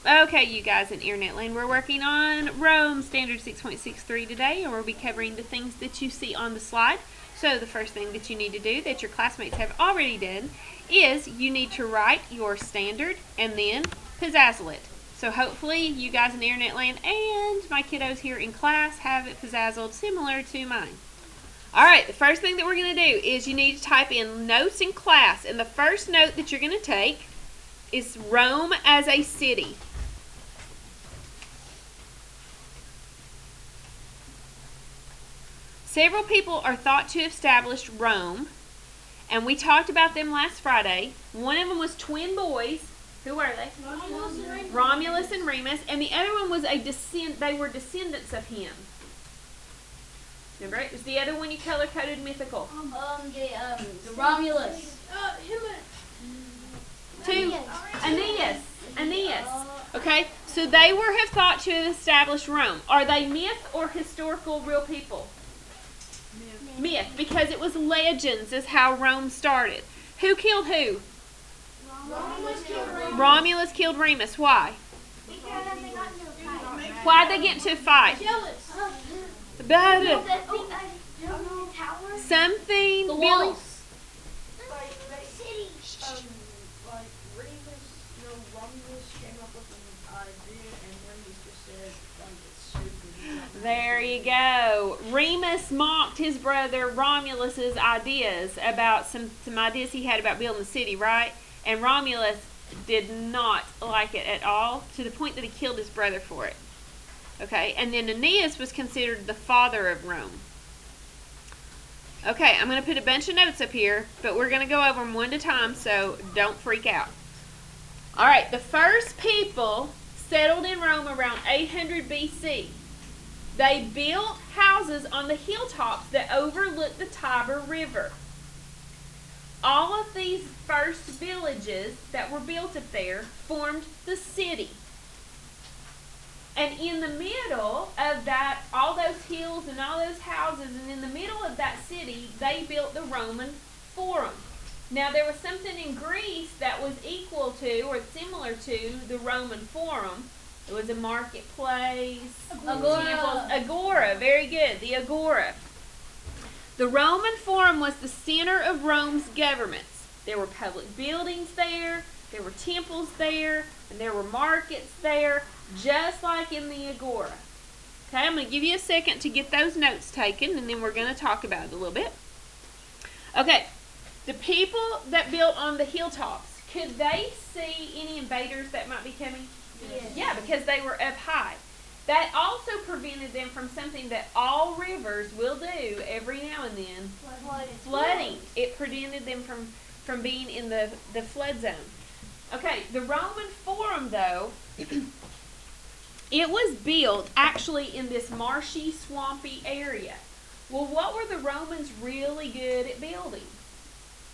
Okay, you guys in Internet Land, we're working on Rome Standard 6.63 today, and we'll be covering the things that you see on the slide. So the first thing that you need to do that your classmates have already done is you need to write your standard and then pizzazzle it. So hopefully you guys in Internet Land and my kiddos here in class have it pizzazzled similar to mine. Alright, the first thing that we're going to do is you need to type in notes in class, and the first note that you're going to take is Rome as a city. Several people are thought to have established Rome, and we talked about them last Friday. One of them was twin boys. Who were they? Romulus and Remus, and the other one was they were descendants of him. Remember, it was the other one you color-coded mythical. The Romulus. Aeneas. Okay, so they were have thought to have established Rome. Are they myth or historical real people? Myth, because it was legends is how Rome started. Who killed who? Romulus killed Remus. Why? Why'd they get into a fight? Something. The Billy. walls. There you go. Remus mocked his brother Romulus's ideas about some ideas he had about building the city, right? And Romulus did not like it at all, to the point that he killed his brother for it. Okay, and then Aeneas was considered the father of Rome. Okay, I'm going to put a bunch of notes up here, but we're going to go over them one at a time, so don't freak out. Alright, the first people settled in Rome around 800 BC. They built houses on the hilltops that overlooked the Tiber River. All of these first villages that were built up there formed the city. And in the middle of that, all those hills and all those houses, and in the middle of that city, they built the Roman Forum. Now, there was something in Greece that was equal to or similar to the Roman Forum. It was a marketplace, temples, agora, very good, the agora. The Roman Forum was the center of Rome's governments. There were public buildings there were temples there, and there were markets there, just like in the agora. Okay, I'm going to give you a second to get those notes taken, and then we're going to talk about it a little bit. Okay, the people that built on the hilltops, could they see any invaders that might be coming? Yes. Yeah, because they were up high. That also prevented them from something that all rivers will do every now and then. Flooding. It prevented them from being in the flood zone. Okay, the Roman Forum, though, it was built actually in this marshy, swampy area. Well, what were the Romans really good at building?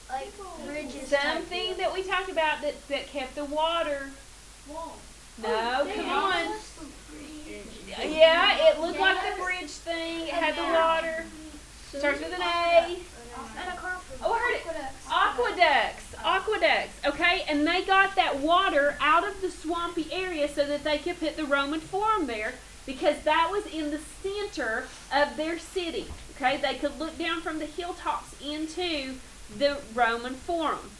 Like bridges. Something that we talked about that kept the water. Wall. No, come on. Yeah, it looked like the bridge thing. It had the water. Starts with an A. Oh, I heard it. Aqueducts. Okay, and they got that water out of the swampy area so that they could put the Roman Forum there, because that was in the center of their city. Okay, they could look down from the hilltops into the Roman Forum.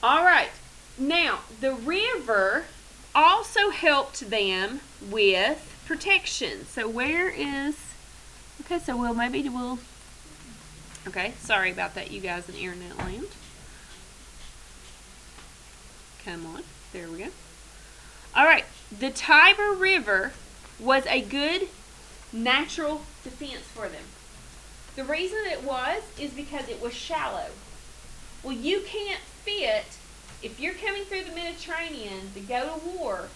All right. Now, the river also helped them with protection. So where is... Okay, so we'll... Okay, sorry about that, you guys in Internet Land. Come on. There we go. All right. The Tiber River was a good natural defense for them. The reason it was is because it was shallow. Well, you can't fit, if you're coming through the Mediterranean to go to war,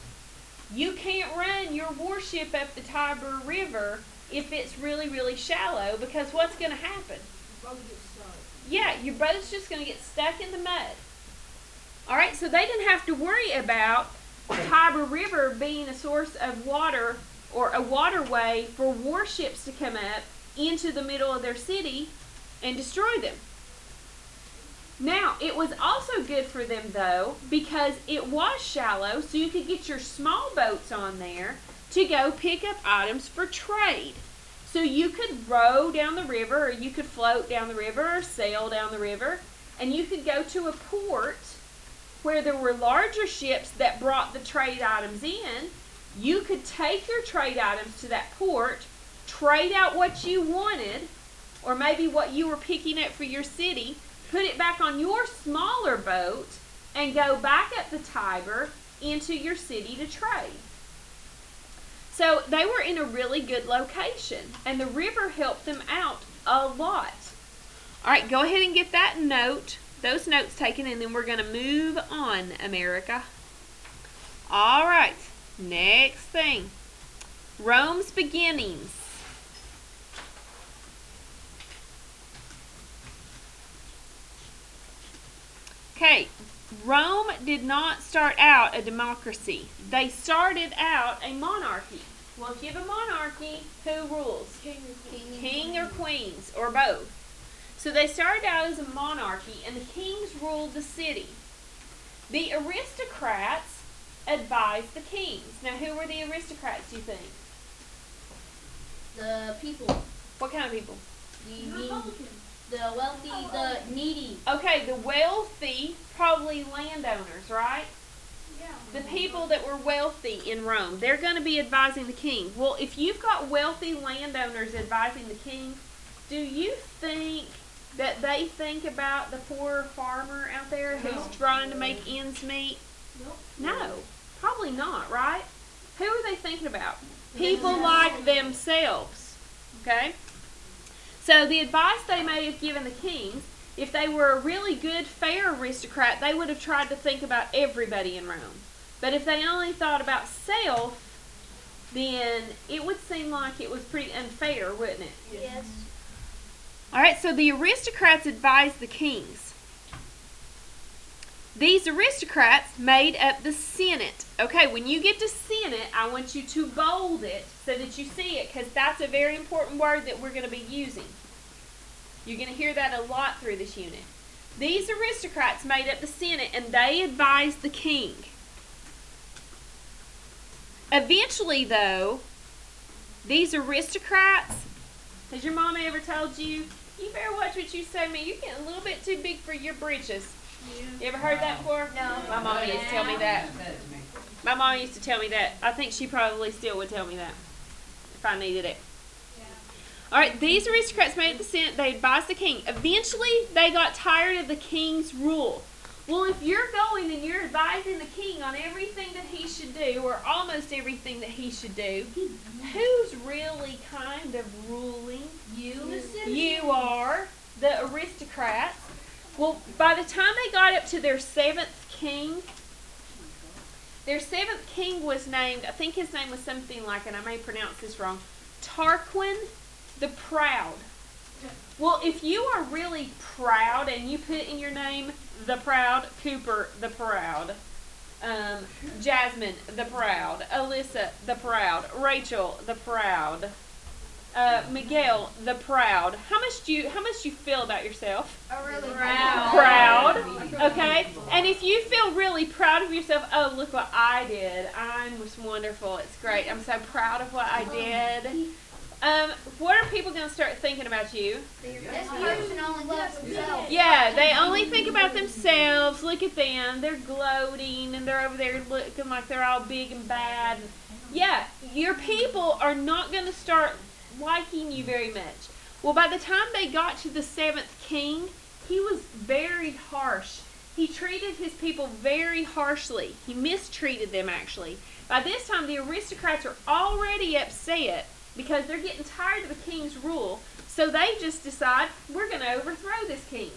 you can't run your warship up the Tiber River if it's really, really shallow, because what's going to happen? Yeah, your boat's just going to get stuck in the mud. All right, so they didn't have to worry about the Tiber River being a source of water or a waterway for warships to come up into the middle of their city and destroy them. Now, it was also good for them, though, because it was shallow, so you could get your small boats on there to go pick up items for trade. So you could row down the river, or you could float down the river, or sail down the river, and you could go to a port where there were larger ships that brought the trade items in. You could take your trade items to that port, trade out what you wanted, or maybe what you were picking up for your city, put it back on your smaller boat, and go back up the Tiber into your city to trade. So they were in a really good location, and the river helped them out a lot. All right, go ahead and get that note, those notes taken, and then we're going to move on, America. All right, next thing, Rome's beginnings. Okay, Rome did not start out a democracy. They started out a monarchy. Well, if you have a monarchy, who rules? King or queens, or both. So they started out as a monarchy, and the kings ruled the city. The aristocrats advised the kings. Now, who were the aristocrats, do you think? The people. What kind of people? The wealthy, the needy. Okay, the wealthy, probably landowners, right? Yeah. The people that were wealthy in Rome, they're going to be advising the king. Well, if you've got wealthy landowners advising the king, do you think that they think about the poor farmer out there who's trying to make ends meet? No, probably not, right? Who are they thinking about? People like themselves, okay? So the advice they may have given the kings, if they were a really good, fair aristocrat, they would have tried to think about everybody in Rome. But if they only thought about self, then it would seem like it was pretty unfair, wouldn't it? Yes. All right, so the aristocrats advised the kings. These aristocrats made up the Senate. Okay, when you get to Senate, I want you to bold it so that you see it, because that's a very important word that we're going to be using. You're going to hear that a lot through this unit. These aristocrats made up the Senate, and they advised the king. Eventually, though, these aristocrats, has your mama ever told you, you better watch what you say, man, you're getting a little bit too big for your britches? You ever heard that before? No. My mama used to tell me that. My mama used to tell me that. I think she probably still would tell me that if I needed it. All right, these aristocrats made it to the Senate. They advised the king. Eventually, they got tired of the king's rule. Well, if you're going and you're advising the king on everything that he should do, or almost everything that he should do, who's really kind of ruling? You. You are, the aristocrats. Well, by the time they got up to their seventh king was named, I think his name was something like, and I may pronounce this wrong, Tarquin the Proud. Well, if you are really proud and you put in your name the Proud, Cooper the Proud, Jasmine the Proud, Alyssa the Proud, Rachel the Proud, Miguel the Proud. How much do you feel about yourself? Really Proud. Okay? And if you feel really proud of yourself, oh, look what I did. I was wonderful. It's great. I'm so proud of what I did. What are people going to start thinking about you? This person only loves himself. Yeah, they only think about themselves. Look at them. They're gloating, and they're over there looking like they're all big and bad. Yeah, your people are not going to start liking you very much. Well, by the time they got to the seventh king, he was very harsh. He treated his people very harshly. He mistreated them, actually. By this time, the aristocrats are already upset because they're getting tired of the king's rule. So they just decide, we're going to overthrow this king.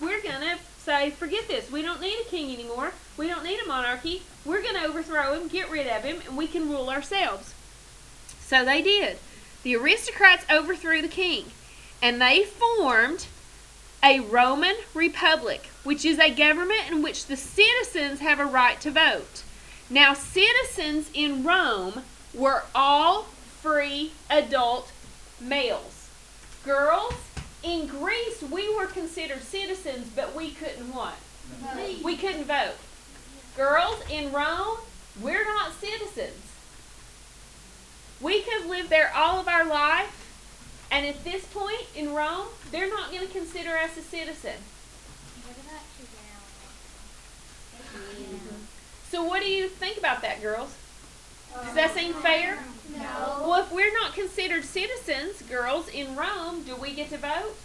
We're going to say, forget this. We don't need a king anymore. We don't need a monarchy. We're going to overthrow him, get rid of him, and we can rule ourselves. So they did. The aristocrats overthrew the king, and they formed a Roman Republic, which is a government in which the citizens have a right to vote. Now, citizens in Rome were all free adult males. Girls In Greece, we were considered citizens, but we couldn't what? We couldn't vote. Girls, in Rome, we're not citizens. We could live there all of our life, and at this point in Rome, they're not going to consider us a citizen. So what do you think about that, girls? Does that seem fair? No. Well, if we're not considered citizens, girls, in Rome, do we get to vote?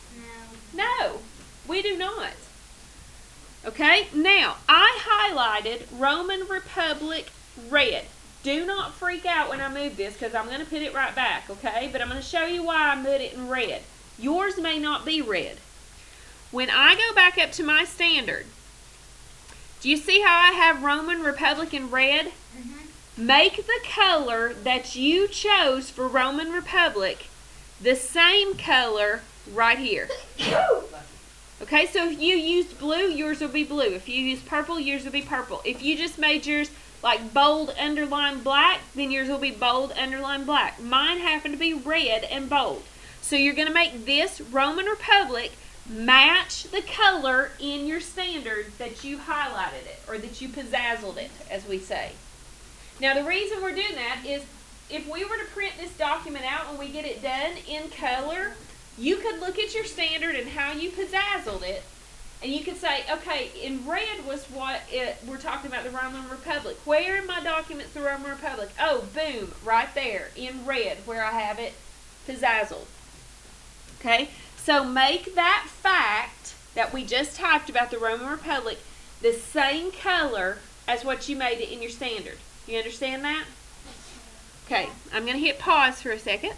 No, we do not. Okay, now, I highlighted Roman Republic red. Do not freak out when I move this because I'm going to put it right back, okay? But I'm going to show you why I put it in red. Yours may not be red. When I go back up to my standard, do you see how I have Roman Republic in red? Make the color that you chose for Roman Republic the same color right here. Okay, so if you used blue, yours will be blue. If you used purple, yours will be purple. If you just made yours like bold, underline black, then yours will be bold, underline black. Mine happen to be red and bold. So you're going to make this Roman Republic match the color in your standard that you highlighted it, or that you pizzazzled it, as we say. Now the reason we're doing that is if we were to print this document out and we get it done in color, you could look at your standard and how you pizzazzled it, and you could say, okay, in red was what we're talking about, the Roman Republic. Where in my documents the Roman Republic? Oh, boom, right there in red where I have it pizzazzled. Okay, so make that fact that we just typed about the Roman Republic the same color as what you made it in your standard. You understand that? Okay, I'm going to hit pause for a second.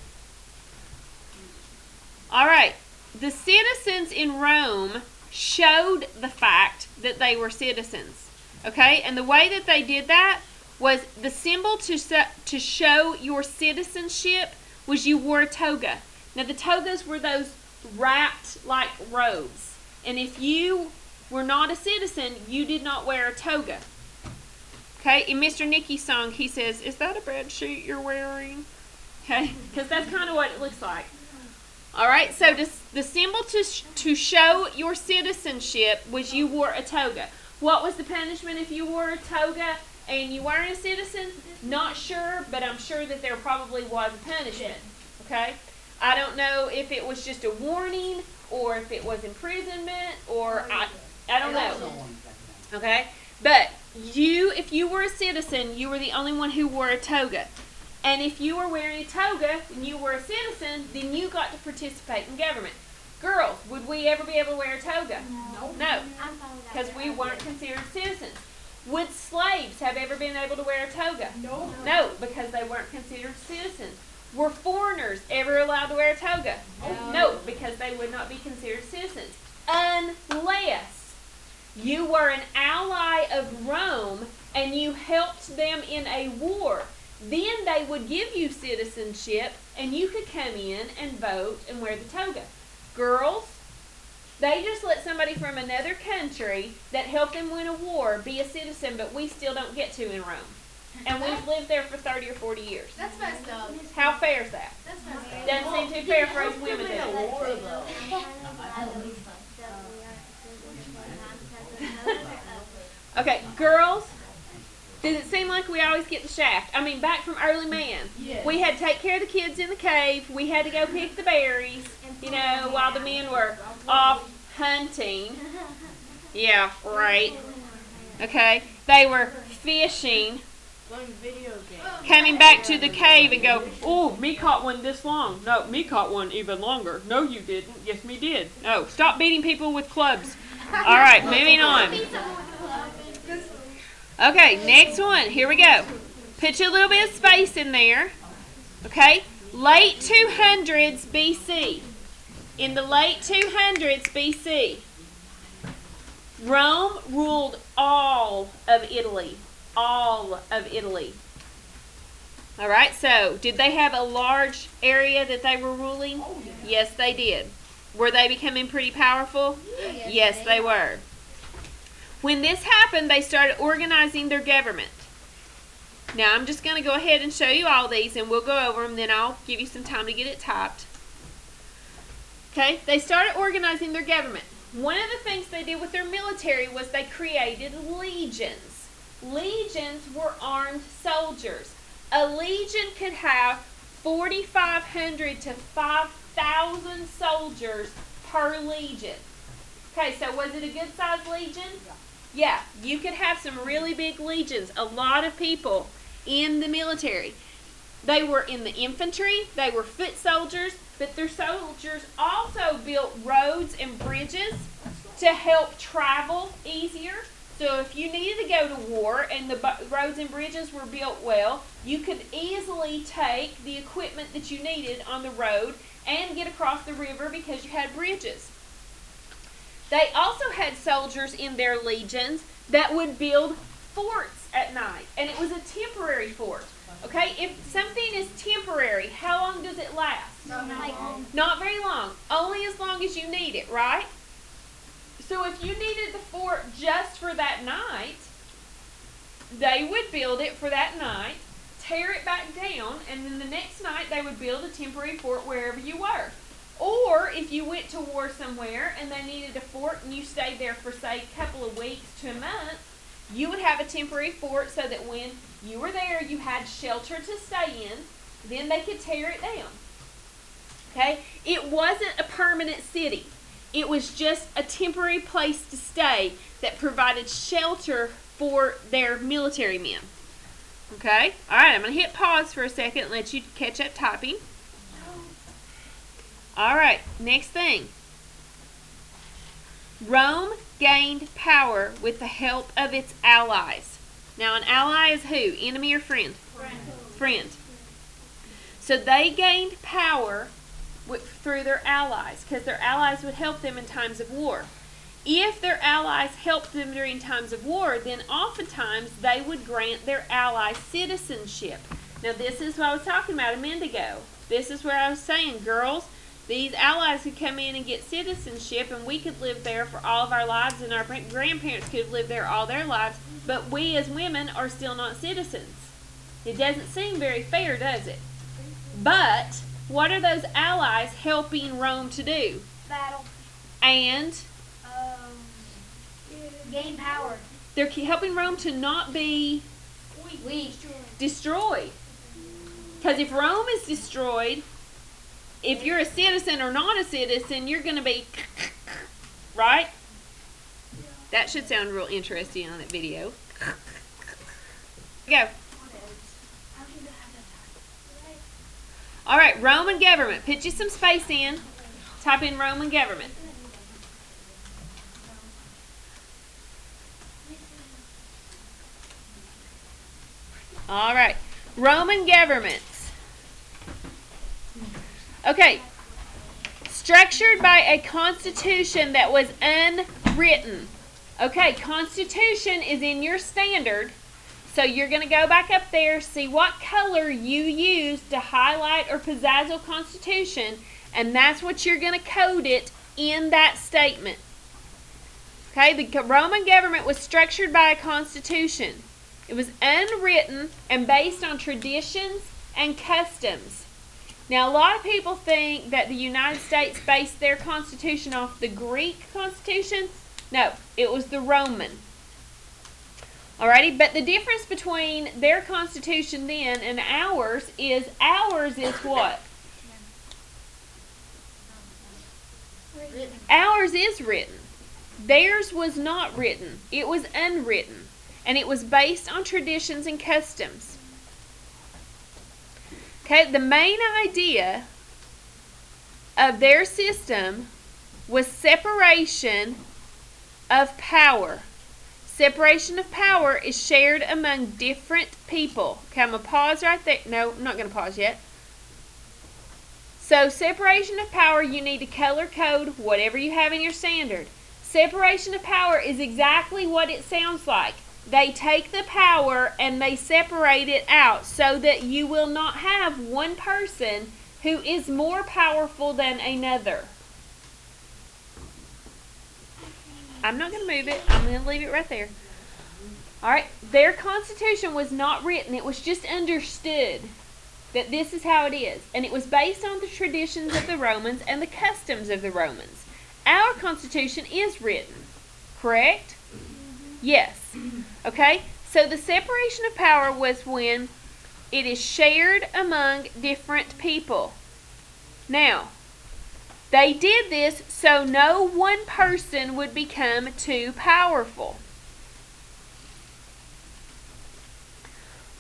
All right, the citizens in Rome showed the fact that they were citizens. Okay, and the way that they did that was the symbol to show your citizenship was you wore a toga. Now the togas were those wrapped like robes. And if you were not a citizen, you did not wear a toga. Okay, in Mr. Nicky's song, he says, "Is that a bedsheet you're wearing?" Okay, because that's kind of what it looks like. All right, so the symbol to show your citizenship was you wore a toga. What was the punishment if you wore a toga and you weren't a citizen? Not sure, but I'm sure that there probably was a punishment. Okay, I don't know if it was just a warning or if it was imprisonment or I don't know. Okay, but if you were a citizen, you were the only one who wore a toga. And if you were wearing a toga and you were a citizen, then you got to participate in government. Girls, would we ever be able to wear a toga? No, because we weren't considered citizens. Would slaves have ever been able to wear a toga? No, because they weren't considered citizens. Were foreigners ever allowed to wear a toga? No, because they would not be considered citizens. Unless you were an ally of Rome and you helped them in a war. Then they would give you citizenship and you could come in and vote and wear the toga. Girls, they just let somebody from another country that helped them win a war be a citizen, but we still don't get to in Rome. And we've lived there for 30 or 40 years. That's messed up. How fair is that? That's messed up. Doesn't seem too fair for us women to Okay, girls, does it seem like we always get the shaft? I mean, back from early man. Yes. We had to take care of the kids in the cave. We had to go pick the berries, while the men were off hunting. Yeah, right. Okay, they were fishing, Playing video games. coming back to the cave and go, "Oh, me caught one this long. No, me caught one even longer. No, you didn't. Yes, me did. No, stop beating people with clubs." All right, moving on. Okay, next one. Here we go. Put a little bit of space in there. Okay, late 200s BC. In the late 200s BC, Rome ruled all of Italy. All of Italy. All right, so did they have a large area that they were ruling? Yes, they did. Were they becoming pretty powerful? Yes, they were. When this happened, they started organizing their government. Now, I'm just going to go ahead and show you all these, and we'll go over them, then I'll give you some time to get it typed. Okay, they started organizing their government. One of the things they did with their military was they created legions. Legions were armed soldiers. A legion could have 4,500 to 5,000 soldiers per legion. Okay, so was it a good sized legion? Yeah, you could have some really big legions, a lot of people in the military. They were in the infantry, they were foot soldiers, but their soldiers also built roads and bridges to help travel easier. So if you needed to go to war and the roads and bridges were built well, you could easily take the equipment that you needed on the road and get across the river because you had bridges. They also had soldiers in their legions that would build forts at night, and it was a temporary fort. Okay, if something is temporary, how long does it last? Not very long. Only as long as you need it, right? So if you needed the fort just for that night, they would build it for that night, tear it back down, and then the next night they would build a temporary fort wherever you were. Or if you went to war somewhere and they needed a fort and you stayed there for, say, a couple of weeks to a month, you would have a temporary fort so that when you were there, you had shelter to stay in. Then they could tear it down. Okay? It wasn't a permanent city. It was just a temporary place to stay that provided shelter for their military men. Okay? All right, I'm going to hit pause for a second and let you catch up typing. All right, next thing. Rome gained power with the help of its allies. Now, an ally is who? Enemy or friend? Friend. So they gained power through their allies, because their allies would help them in times of war. If their allies helped them during times of war, then oftentimes they would grant their allies citizenship. Now, this is what I was talking about a minute ago. This is where I was saying, girls, these allies could come in and get citizenship, and we could live there for all of our lives, and our grandparents could live there all their lives, but we as women are still not citizens. It doesn't seem very fair, does it? But what are those allies helping Rome to do? Battle. And Gain power. they're helping Rome to not be Weak. destroyed. Because if Rome is destroyed, if you're a citizen or not a citizen, you're going to be, right? That should sound real interesting on that video. Go. All right, Roman government. Put you some space in. Type in Roman government. All right, Roman governments. Okay, structured by a constitution that was unwritten. Okay, constitution is in your standard. So you're going to go back up there, see what color you use to highlight or pizzazzle Constitution, and that's what you're going to code it in that statement. Okay, the Roman government was structured by a constitution. It was unwritten and based on traditions and customs. Now, a lot of people think that the United States based their constitution off the Greek constitution. No, it was the Roman. Alrighty, but the difference between their constitution then and ours is what? Ours is written. Theirs was not written. It was unwritten. And it was based on traditions and customs. Okay, the main idea of their system was separation of power. Separation of power is shared among different people. Okay, I'm going to pause right there. No, I'm not going to pause yet. So, separation of power, you need to color code whatever you have in your standard. Separation of power is exactly what it sounds like. They take the power and they separate it out so that you will not have one person who is more powerful than another. I'm not going to move it. I'm going to leave it right there. All right. Their constitution was not written. It was just understood. that this is how it is. And it was based on the traditions of the Romans and the customs of the Romans. Our Constitution is written, correct? Yes. Okay? So the separation of power was when it is shared among different people. Now, they did this so no one person would become too powerful.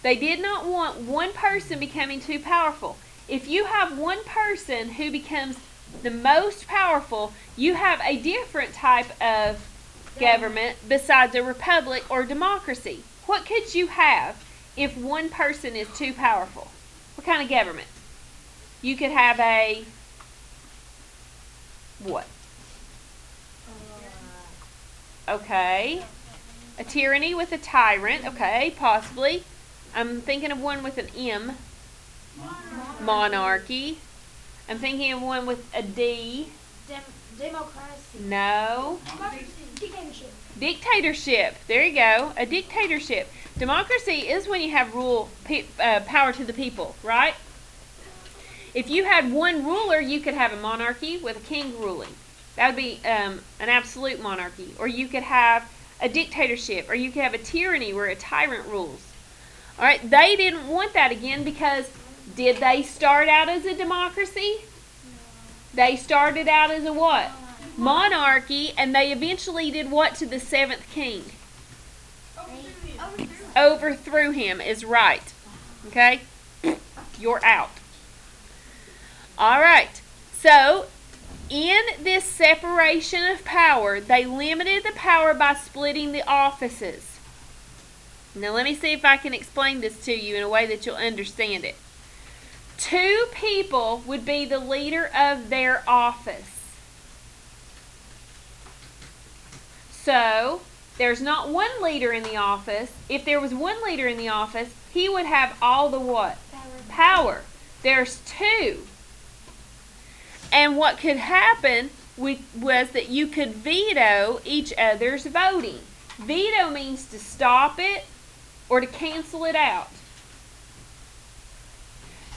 They did not want one person becoming too powerful. If you have one person who becomes the most powerful, you have a different type of government besides a republic or democracy. What could you have if one person is too powerful? What kind of government? You could have a what? Okay. A tyranny with a tyrant. Okay, possibly. I'm thinking of one with an M. Monarchy. I'm thinking of one with a D. Democracy. No. Dictatorship. Dictatorship. There you go. A dictatorship. Democracy is when you have power to the people, right? If you had one ruler, you could have a monarchy with a king ruling. That would be an absolute monarchy. Or you could have a dictatorship. Or you could have a tyranny where a tyrant rules. All right, they didn't want that again because did they start out as a democracy? They started out as a what? Monarchy, and they eventually did what to the seventh king? Overthrew him is right. Okay? You're out. All right. So, in this separation of power, they limited the power by splitting the offices. Now let me see if I can explain this to you in a way that you'll understand it. 2 people would be the leader of their office. So, there's not one leader in the office. If there was one leader in the office, he would have all the what? Power. There's 2. And what could happen was that you could veto each other's voting. Veto means to stop it or to cancel it out.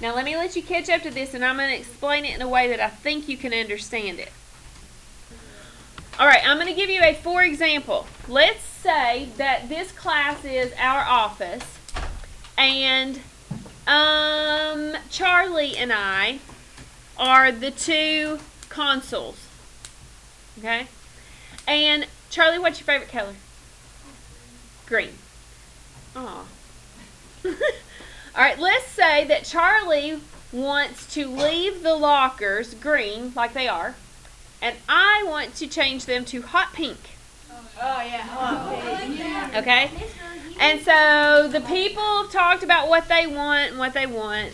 Now let me let you catch up to this, and I'm going to explain it in a way that I think you can understand it. Alright, I'm going to give you a for example. Let's say that this class is our office, and Charlie and I are the 2 consuls. Okay? And Charlie, what's your favorite color? Green. Aw. Alright, let's say that Charlie wants to leave the lockers green, like they are, and I want to change them to hot pink. Oh, yeah. Hot pink. Okay? And so the people have talked about what they want,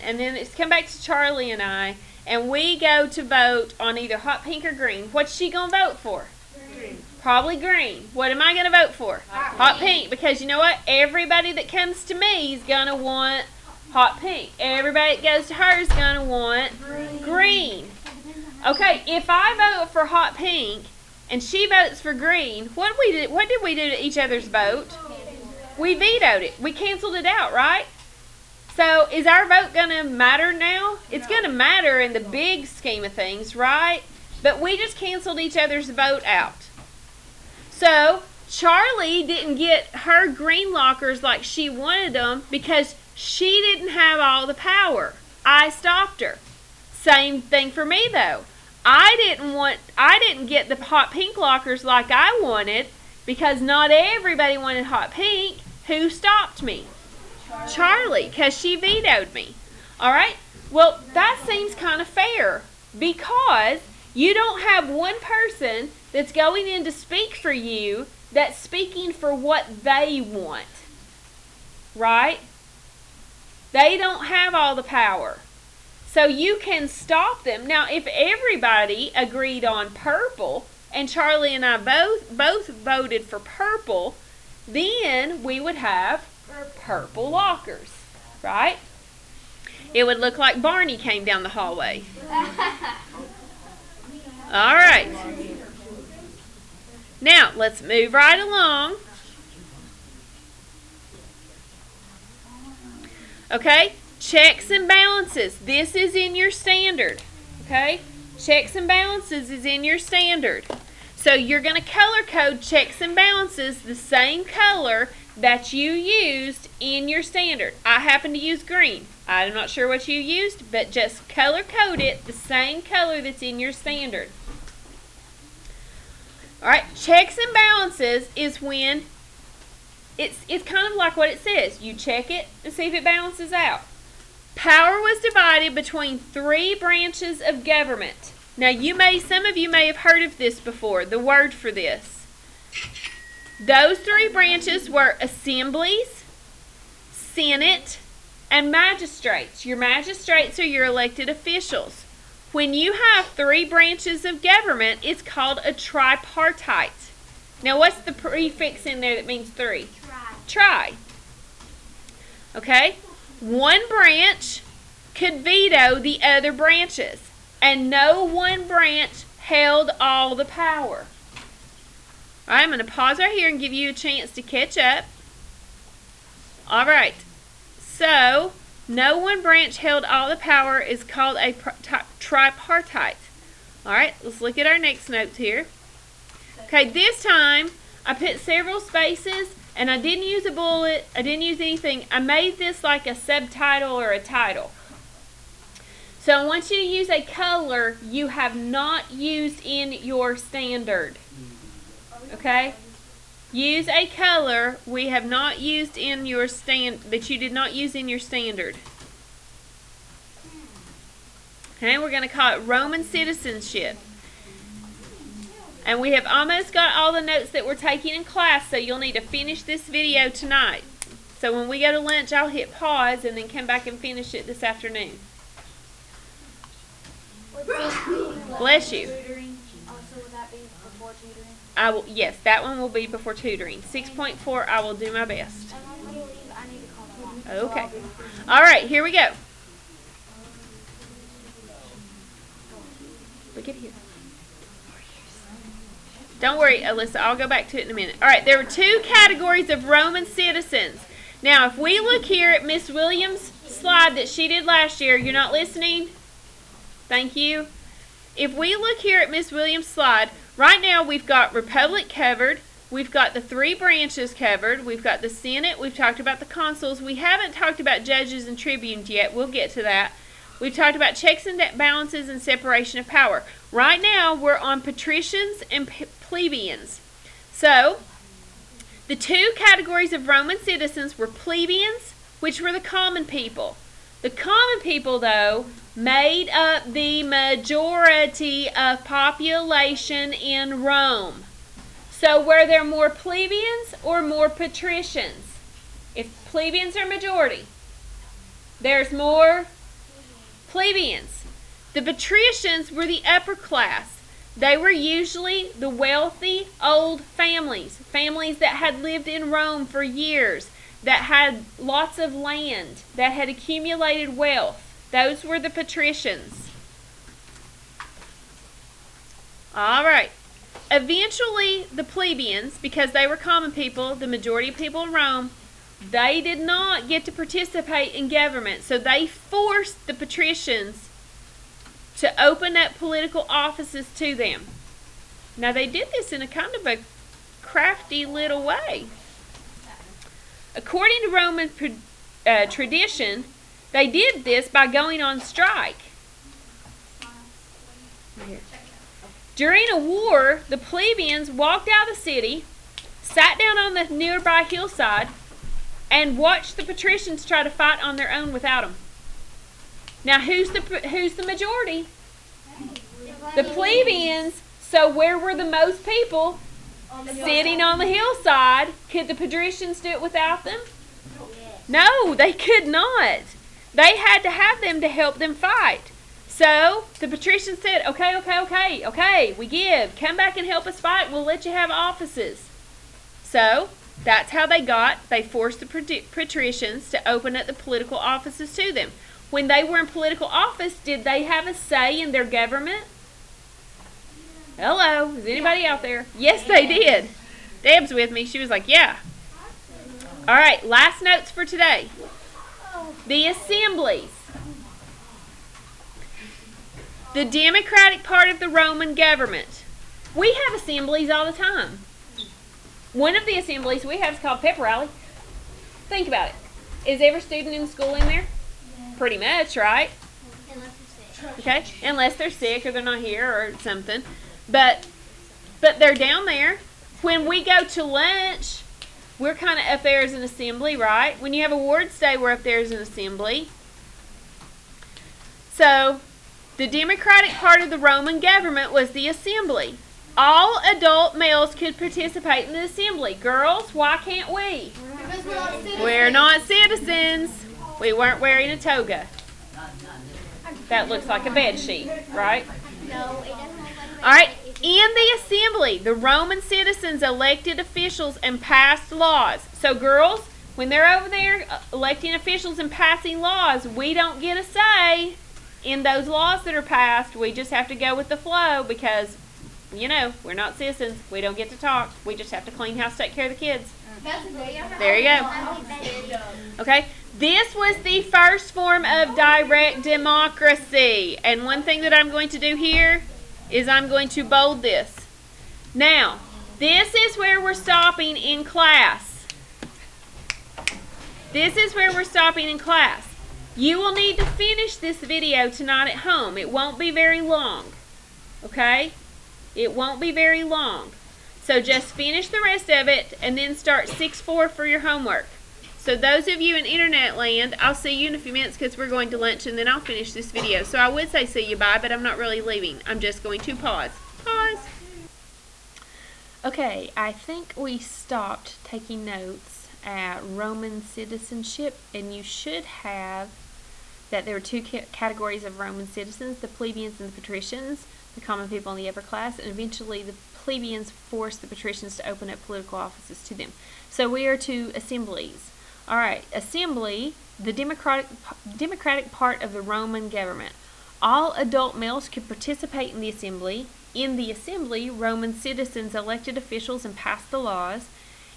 and then it's come back to Charlie and I, and we go to vote on either hot pink or green. What's she going to vote for? Green. Probably green. What am I going to vote for? Hot pink. Because you know what? Everybody that comes to me is going to want hot pink. Everybody that goes to her is going to want green. Okay, if I vote for hot pink and she votes for green, what did we do to each other's vote? We vetoed it. We canceled it out, right? So is our vote going to matter now? It's going to matter in the big scheme of things, right? But we just canceled each other's vote out. So Charlie didn't get her green lockers like she wanted them because she didn't have all the power. I stopped her. Same thing for me though. I didn't get the hot pink lockers like I wanted because not everybody wanted hot pink. Who stopped me? Charlie, because she vetoed me. Alright? Well, that seems kind of fair because you don't have one person that's going in to speak for you that's speaking for what they want. Right? They don't have all the power. So you can stop them. Now, if everybody agreed on purple, and Charlie and I both voted for purple, then we would have purple lockers. Right? It would look like Barney came down the hallway. All right. Now, let's move right along. Okay, checks and balances. This is in your standard. Okay? Checks and balances is in your standard. So you're going to color code checks and balances the same color that you used in your standard. I happen to use green. I'm not sure what you used, but just color code it the same color that's in your standard. Alright, checks and balances is when it's kind of like what it says. You check it and see if it balances out. Power was divided between 3 branches of government. Now some of you may have heard of this before, the word for this. Those 3 branches were assemblies, senate, and magistrates. Your magistrates are your elected officials. When you have 3 branches of government, it's called a tripartite. Now what's the prefix in there that means 3? Tri. Okay? One branch could veto the other branches, and no one branch held all the power. All right, I'm going to pause right here and give you a chance to catch up. All right. So, no one branch held all the power is called a tripartite. All right, let's look at our next notes here. Okay, this time I put several spaces and I didn't use a bullet. I didn't use anything. I made this like a subtitle or a title. So I want you to use a color you have not used in your standard. Okay? Use a color we have not used in your that you did not use in your standard. Okay, we're going to call it Roman citizenship. And we have almost got all the notes that we're taking in class, so you'll need to finish this video tonight. So when we go to lunch, I'll hit pause and then come back and finish it this afternoon. Bless you. I will, yes, that one will be before tutoring. 6.4, I will do my best. Okay. All right, here we go. Look at here. Don't worry, Alyssa, I'll go back to it in a minute. All right, there were 2 categories of Roman citizens. Now, if we look here at Miss Williams' slide that she did last year, you're not listening? Thank you. If we look here at Miss Williams' slide, right now we've got Republic covered, we've got the 3 branches covered, we've got the Senate, we've talked about the consuls, we haven't talked about judges and tribunes yet, we'll get to that. We've talked about checks and balances and separation of power. Right now we're on patricians and plebeians. So, the 2 categories of Roman citizens were plebeians, which were the common people. The common people, though, made up the majority of population in Rome. So were there more plebeians or more patricians? If plebeians are majority, there's more plebeians. The patricians were the upper class. They were usually the wealthy old families, families that had lived in Rome for years, that had lots of land, that had accumulated wealth. Those were the patricians. All right. Eventually, the plebeians, because they were common people, the majority of people in Rome, they did not get to participate in government. So they forced the patricians to open up political offices to them. Now, they did this in a kind of a crafty little way. According to Roman tradition, they did this by going on strike. During a war, the plebeians walked out of the city, sat down on the nearby hillside, and watched the patricians try to fight on their own without them. Now, who's the majority? The plebeians. So where were the most people? Sitting on the hillside. Could the patricians do it without them? No, they could not. They had to have them to help them fight. So the patricians said, okay, we give. Come back and help us fight. We'll let you have offices. So that's how they forced the patricians to open up the political offices to them. When they were in political office, did they have a say in their government? Hello, is anybody out there? Yes, they did. Deb's with me. She was like, yeah. All right, last notes for today. The assemblies. The democratic part of the Roman government. We have assemblies all the time. One of the assemblies we have is called pep rally. Think about it. Is every student in school in there? Pretty much, right? Okay, unless they're sick or they're not here or something. But they're down there. When we go to lunch, we're kind of up there as an assembly, right? When you have awards day, we're up there as an assembly. So, the democratic part of the Roman government was the assembly. All adult males could participate in the assembly. Girls, why can't we? Because we're not citizens. We're not citizens. We weren't wearing a toga. That looks like a bed sheet, right? No, it doesn't look like a bed All right. sheet. In the assembly, the Roman citizens elected officials and passed laws. So girls, when they're over there electing officials and passing laws, we don't get a say in those laws that are passed. We just have to go with the flow because, we're not citizens. We don't get to talk. We just have to clean house, take care of the kids. There you go. Okay. This was the first form of direct democracy. And one thing that I'm going to do here is I'm going to bold this. Now, this is where we're stopping in class. This is where we're stopping in class. You will need to finish this video tonight at home. It won't be very long. Okay? It won't be very long. So just finish the rest of it and then start 6-4 for your homework. So those of you in internet land, I'll see you in a few minutes because we're going to lunch and then I'll finish this video. So I would say see you bye, but I'm not really leaving. I'm just going to pause. Pause. Okay, I think we stopped taking notes at Roman citizenship, and you should have that there were two categories of Roman citizens, the plebeians and the patricians, the common people in the upper class, and eventually the plebeians forced the patricians to open up political offices to them. So we are to assemblies. All right, assembly, the democratic part of the Roman government. All adult males could participate in the assembly. In the assembly, Roman citizens elected officials and passed the laws.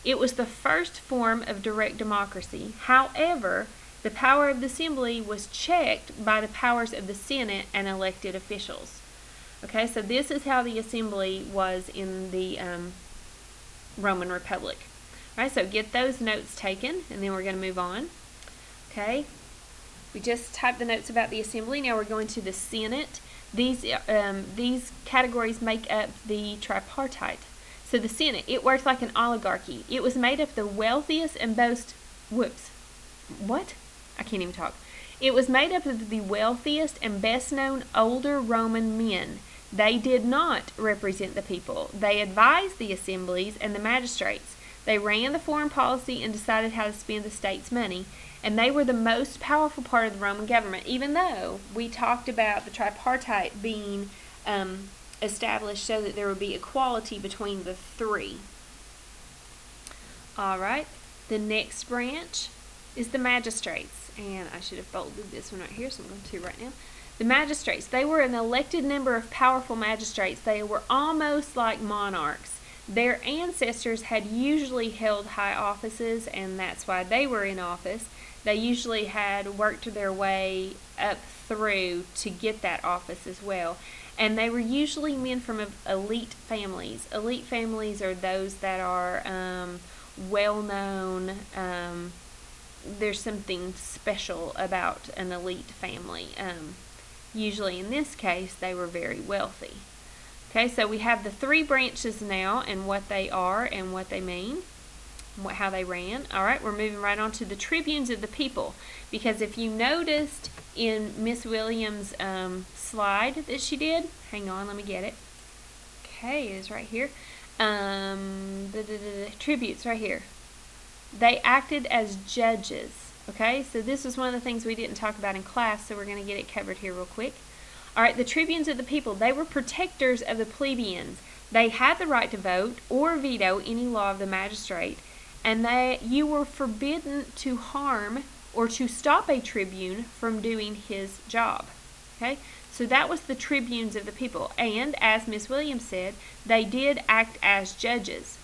It was the first form of direct democracy. However, the power of the assembly was checked by the powers of the Senate and elected officials. Okay, so this is how the assembly was in the Roman Republic. All right, so get those notes taken, and then we're going to move on. Okay, we just typed the notes about the assembly. Now we're going to the Senate. These categories make up the tripartite. So the Senate, it works like an oligarchy. It was made up of the wealthiest and It was made up of the wealthiest and best-known older Roman men. They did not represent the people. They advised the assemblies and the magistrates. They ran the foreign policy and decided how to spend the state's money. And they were the most powerful part of the Roman government, even though we talked about the tripartite being established so that there would be equality between the three. All right, the next branch is the magistrates. And I should have bolded this one right here, so I'm going to right now. The magistrates, they were an elected number of powerful magistrates. They were almost like monarchs. Their ancestors had usually held high offices, and that's why they were in office. They usually had worked their way up through to get that office as well. And they were usually men from elite families. Elite families are those that are well-known. There's something special about an elite family. Usually in this case, they were very wealthy. Okay, so we have the three branches now and what they are and what they mean, how they ran. All right, we're moving right on to the tribunes of the people. Because if you noticed in Miss Williams' slide that she did, hang on, let me get it. Okay, it is right here. Tributes right here. They acted as judges. Okay, so this was one of the things we didn't talk about in class, so we're going to get it covered here real quick. All right, the tribunes of the people, they were protectors of the plebeians. They had the right to vote or veto any law of the magistrate, and you were forbidden to harm or to stop a tribune from doing his job. Okay, so that was the tribunes of the people, and as Miss Williams said, they did act as judges.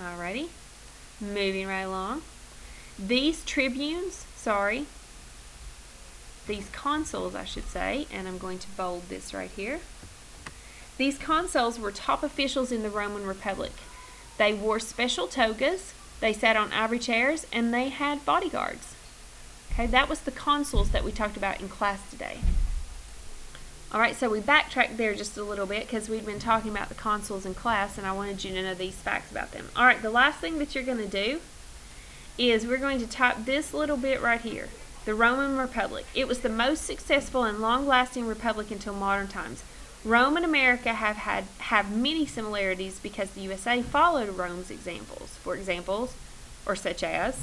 Alrighty, moving right along. These consuls, I should say, and I'm going to bold this right here. These consuls were top officials in the Roman Republic. They wore special togas, they sat on ivory chairs, and they had bodyguards. Okay, that was the consuls that we talked about in class today. Alright, so we backtracked there just a little bit because we'd been talking about the consuls in class and I wanted you to know these facts about them. Alright, the last thing that you're going to do is we're going to type this little bit right here. The Roman Republic. It was the most successful and long-lasting republic until modern times. Rome and America have many similarities because the USA followed Rome's examples. For examples, or such as,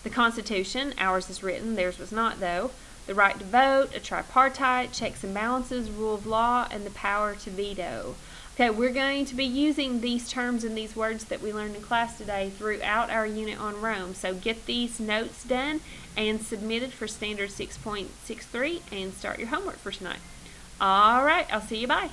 the Constitution, ours is written, theirs was not though, the right to vote, a tripartite, checks and balances, rule of law, and the power to veto. Okay, we're going to be using these terms and these words that we learned in class today throughout our unit on Rome. So get these notes done and submitted for Standard 6.63 and start your homework for tonight. All right, I'll see you. Bye.